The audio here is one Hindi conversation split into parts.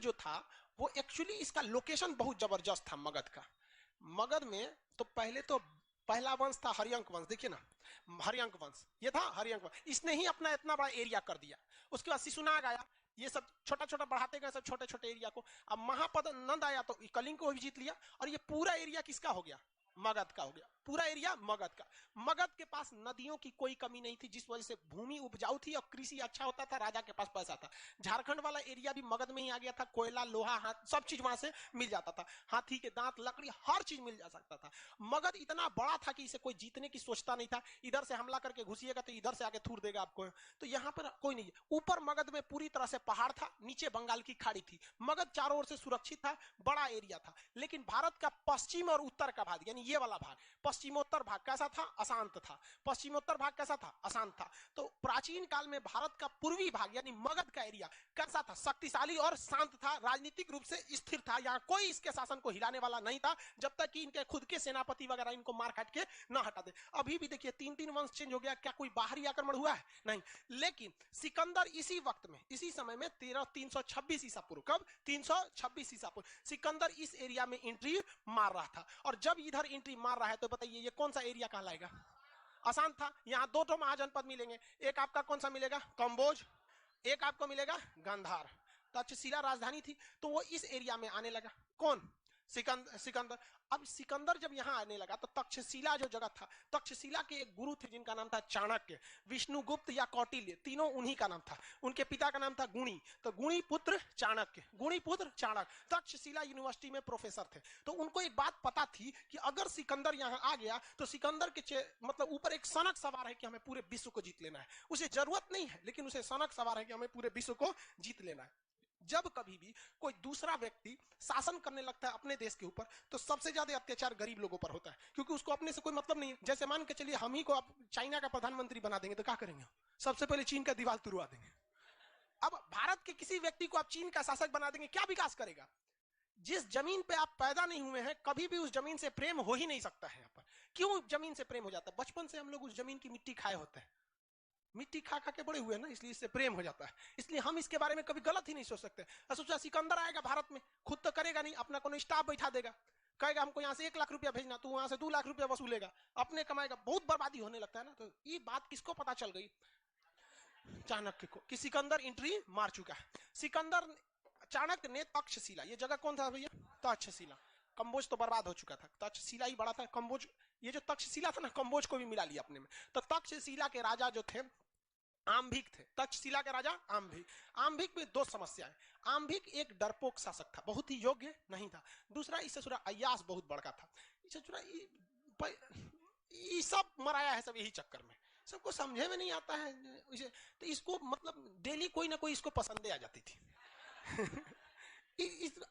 जो था वो एक्चुअली इसका लोकेशन बहुत जबरदस्त था मगध का। मगध में तो पहला वंश था हरियंक वंश, देखिए ना, हरियंक वंश ये था, हरियंक वंश, इसने ही अपना इतना बड़ा एरिया कर दिया। उसके बाद शिशुनाग आया, ये सब छोटा छोटा बढ़ाते गए सब छोटे छोटे एरिया को। अब महापद नंद आया तो कलिंग को भी जीत लिया, और ये पूरा एरिया किसका हो गया? मगध का हो गया, पूरा एरिया मगध का। मगध के पास नदियों की कोई कमी नहीं थी, जिस वजह से भूमि उपजाऊ थी और कृषि अच्छा होता था, राजा के पास पैसा था। झारखंड वाला एरिया भी मगध में ही आ गया था, कोयला लोहा हाथ सब चीज वहां से मिल जाता था, हाथी के दांत लकड़ी हर चीज मिल जा सकता था। मगध इतना बड़ा था कि इसे कोई जीतने की सोचता नहीं था, इधर से हमला करके घुसिएगा तो इधर से आके थूर देगा आपको, तो यहां पर कोई नहीं। ऊपर मगध में पूरी तरह से पहाड़ था, नीचे बंगाल की खाड़ी थी, मगध चारों ओर से सुरक्षित था, बड़ा एरिया था। लेकिन भारत का पश्चिम और उत्तर का भाग, यानी ये वाला भाग, पश्चिमोत्तर भाग कैसा था? अशांत था। पश्चिमोत्तर भाग कैसा था? अशांत था। तो प्राचीन काल में भारत का पूर्वी भाग यानी मगध का एरिया कैसा था? शक्तिशाली और शांत था, राजनीतिक रूप से स्थिर था, यहां कोई इसके शासन को हिलाने वाला नहीं था, जब तक कि इनके खुद के सेनापति वगैरह इनको मार काट के ना हटा दे। अभी भी देखिए 3-3 वंश चेंज हो गया, क्या कोई बाहरी आक्रमण हुआ है? नहीं। लेकिन सिकंदर इसी वक्त में, इसी समय में 326 ईसा पूर्व, कब? 326 ईसा पूर्व सिकंदर इस एरिया में एंट्री मार रहा था। और जब इधर एंट्री मार रहा है तो बताइए ये कौन सा एरिया कहलाएगा? आसान था। यहां दो तो महाजनपद मिलेंगे, एक आपका कौन सा मिलेगा? कंबोज, एक आपको मिलेगा गांधार। तक्षशिला राजधानी थी, तो वो इस एरिया में आने लगा। कौन? सिकंदर। अब सिकंदर जब यहां आने लगा तो तक्षशिला जो जगह था, तक्षशिला के एक गुरु थे जिनका नाम था चाणक्य, विष्णुगुप्त या कौटिल्य, तीनों उन्हीं का नाम था। उनके पिता का नाम था गुणी, तो गुणी पुत्र चाणक्य, गुणी पुत्र चाणक्य तक्षशिला यूनिवर्सिटी में प्रोफेसर थे। तो उनको एक बात पता थी कि अगर सिकंदर यहां आ गया तो सिकंदर के मतलब ऊपर एक सनक सवार है कि हमें पूरे विश्व को जीत लेना है। उसे जरूरत नहीं है, लेकिन उसे सनक सवार है कि हमें पूरे विश्व को जीत लेना है। जब कभी भी कोई दूसरा व्यक्ति शासन करने लगता है अपने देश के ऊपर, तो सबसे ज्यादा अत्याचार गरीब लोगों पर होता है, क्योंकि उसको अपने से कोई मतलब नहीं है। जैसे मान के चलिए हम ही को आप चाइना का प्रधानमंत्री बना देंगे तो क्या करेंगे? सबसे पहले चीन का दीवार तुड़वा देंगे। अब भारत के किसी व्यक्ति को आप चीन का शासक बना देंगे, क्या विकास करेगा? जिस जमीन पे आप पैदा नहीं हुए हैं, कभी भी उस जमीन से प्रेम हो ही नहीं सकता है। यहाँ पर क्यों जमीन से प्रेम हो जाता है? बचपन से हम लोग उस जमीन की मिट्टी खाए होते हैं, मिट्टी खा खा के बड़े हुए ना, इसलिए इससे प्रेम हो जाता है। इसलिए हम इसके बारे में कभी गलत ही नहीं सोच सकते। सोचा सिकंदर आएगा भारत में, खुद तो करेगा नहीं, अपना कोनो स्टाफ बैठा देगा, कहेगा हमको यहाँ से 1 लाख रुपया भेजना, तो वहां से 2 लाख रुपया वसूलेगा, अपने कमाएगा, बहुत बर्बादी होने लगता है ना। तो ये बात किसको पता चल गई? चाणक्य को, कि सिकंदर एंट्री मार चुका है। सिकंदर चाणक्य ने तक्षशिला, ये जगह कौन था भैया? तक्षशिला। कंबोज तो बर्बाद हो चुका था, तक्षशिला ही बड़ा था। कंबोज, ये जो तक्षशिला था ना, कंबोज को भी मिला लिया अपने में। तो तक्षशिला के राजा जो थे आम्भिक थे, तक्षशिला के राजा आम्भिक। आम्भिक में दो समस्याएं। आम्भिक एक डरपोक शासक था, बहुत ही योग्य नहीं था। दूसरा, इससे थोड़ा अय्यास बहुत बड़का था। इससे थोड़ा ये सब मराया है सब यही चक्कर में, सबको समझे में नहीं आता है इसे। तो इसको मतलब डेली कोई ना कोई इसको पसंदे आ जाती थी।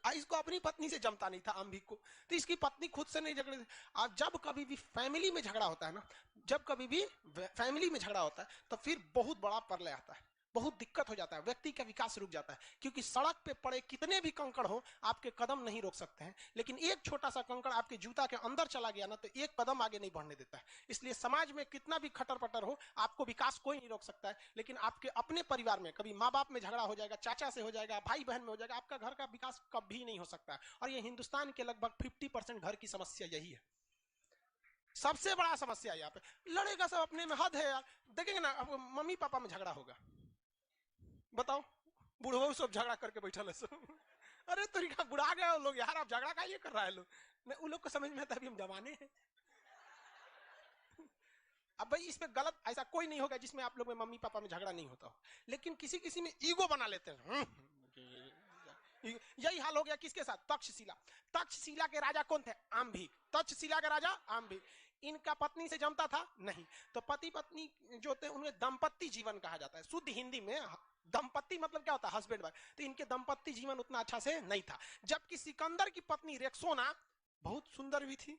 इसको अपनी पत्नी से जमता नहीं था आम्भिक को, तो इसकी पत्नी खुद से नहीं झगड़े। अब जब कभी भी फैमिली में झगड़ा होता है ना, जब कभी भी फैमिली में झगड़ा होता है तो फिर बहुत बड़ा प्रलय आता है, बहुत दिक्कत हो जाता है, व्यक्ति का विकास रुक जाता है। क्योंकि सड़क पे पड़े कितने भी कंकड़ हो आपके कदम नहीं रोक सकते हैं, लेकिन एक छोटा सा कंकड़ आपके जूता के अंदर चला गया ना तो एक कदम आगे नहीं बढ़ने देता है। इसलिए समाज में कितना भी खटर पटर हो, आपको विकास कोई नहीं रोक सकता है। लेकिन आपके अपने परिवार में कभी माँ बाप में झगड़ा हो जाएगा, चाचा से हो जाएगा, भाई बहन में हो जाएगा, आपका घर का विकास कभी नहीं हो सकता है। और ये हिंदुस्तान के लगभग 50% घर की समस्या यही है, सबसे बड़ा समस्या यहाँ पे। लड़ेगा सब अपने में, हद है यार। देखेंगे ना, अब मम्मी पापा में झगड़ा होगा, बताओ, बुढ़ो सब झगड़ा करके बैठा है सब। अरे तरीका बुढ़ा गए लोग यार, आप झगड़ा का ये कर रहा है लोग। उन लोग को समझ में आता है अभी हम जवाने हैं। अब भाई इसमें गलत ऐसा कोई नहीं होगा जिसमें आप लोग में मम्मी पापा में झगड़ा नहीं होता हो, लेकिन किसी किसी में ईगो बना लेते हैं। यही हाल हो गया किसके साथ? तक्षशिला। तक्षशिला के राजा कौन थे? आम्भिक। तक्षशिला के राजा आम्भिक। इनका पत्नी से जमता था नहीं, तो पति पत्नी जो थे उन्हें दंपत्ति जीवन कहा जाता है। शुद्ध हिंदी में दंपत्ति मतलब क्या होता है? Husband wife. तो इनके दंपत्ति जीवन उतना अच्छा से नहीं था। जबकि सिकंदर की पत्नी रेक्सोना बहुत सुंदर भी थी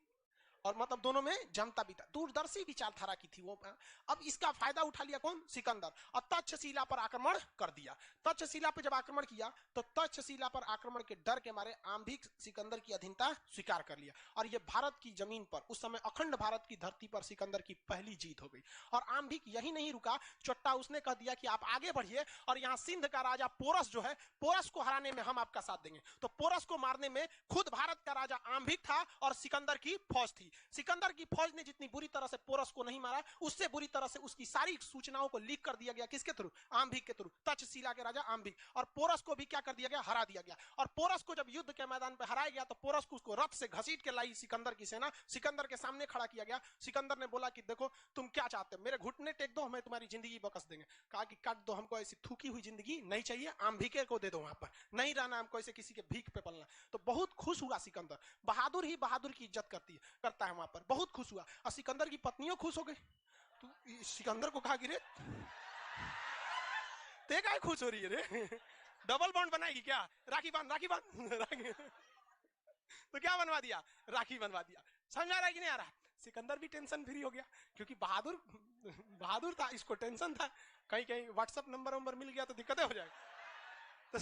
और मतलब दोनों में जमता भी था, दूरदर्शी विचारधारा की थी वो। अब इसका फायदा उठा लिया कौन? सिकंदर, और तक्षशिला पर आक्रमण कर दिया। तक्षशिला पर जब आक्रमण किया तो तक्षशिला पर आक्रमण के डर के मारे आंभिक सिकंदर की अधीनता स्वीकार कर लिया, और ये भारत की जमीन पर, उस समय अखंड भारत की धरती पर सिकंदर की पहली जीत हो गई। और आंभिक यही नहीं रुका, चोट्टा उसने कह दिया कि आप आगे बढ़िए, और यहाँ सिंध का राजा पोरस जो है, पोरस को हराने में हम आपका साथ देंगे। तो पोरस को मारने में खुद भारत का राजा आंभिक था और सिकंदर की फौज थी। सिकंदर की फौज ने जितनी बुरी तरह से पोरस को नहीं मारा, उससे बुरी तरह से उसकी सारी सूचनाओं को लीक कर दिया गया। किसके थ्रू? आंभिक के थ्रू, तक्षशिला के राजा आंभिक। और पोरस को भी क्या कर दिया गया? हरा दिया गया। और पोरस को जब युद्ध के मैदान पर हराया गया तो पोरस को उसको रथ से घसीट के लाई सिकंदर की सेना, सिकंदर के सामने खड़ा किया गया। सिकंदर ने बोला कि देखो तुम क्या चाहते हो, मेरे घुटने टेक दो, हमें तुम्हारी जिंदगी बकस देंगे। कहा कि काट दो, हमको ऐसी थूकी हुई जिंदगी नहीं चाहिए, आंभिके को दे दो, वहां पर नहीं रहना हमको ऐसे किसी के भीख पे पलना। तो बहुत खुश हुआ सिकंदर, बहादुर ही बहादुर की इज्जत करता है वहां पर, बहुत खुश हुआ। और सिकंदर की पत्नियों खुश हो गई। तो सिकंदर को कहा कि रे ते काय खुश हो रही है रे, डबल बॉन्ड बनाएगी क्या? राखी बांध, राखी बांध, राखी। तो क्या बनवा दिया? राखी बनवा दिया। समझ आ रहा है कि नहीं आ रहा? सिकंदर भी टेंशन फ्री हो गया, क्योंकि बहादुर था, इसको टेंशन था कहीं कहीं व्हाट्सएप नंबर मिल गया तो दिक्कतें हो जाएगी। तो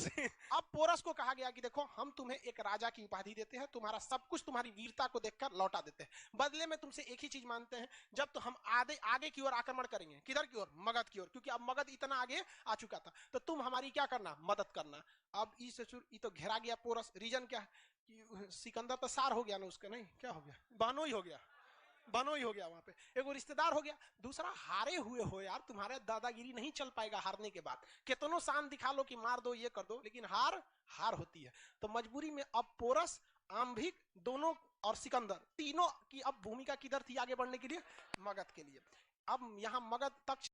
अब पोरस को कहा गया कि देखो हम तुम्हें एक राजा की उपाधि देते हैं, तुम्हारा सब कुछ तुम्हारी वीरता को देखकर लौटा देते हैं, बदले में तुमसे एक ही चीज मानते हैं, जब तो हम आगे की ओर आक्रमण करेंगे। किधर की ओर? मगध की ओर, क्योंकि अब मगध इतना आगे आ चुका था, तो तुम हमारी क्या करना? मदद करना। अब इस तो घेरा गया पोरस। रीजन क्या है कि सिकंदर तो सार हो गया ना उसका, नहीं क्या हो गया? बहनोई हो गया, बनोई हो गया वहां पे, एगो रिश्तेदार हो गया, दूसरा हारे हुए हो यार, तुम्हारे दादागिरी नहीं चल पाएगा हारने के बाद, कितनों शान दिखा लो कि मार दो ये कर दो, लेकिन हार होती है। तो मजबूरी में अब पोरस, आंभिक दोनों और सिकंदर तीनों की अब भूमिका किधर थी आगे बढ़ने के लिए? मगध के लिए। अब यहाँ मगध तक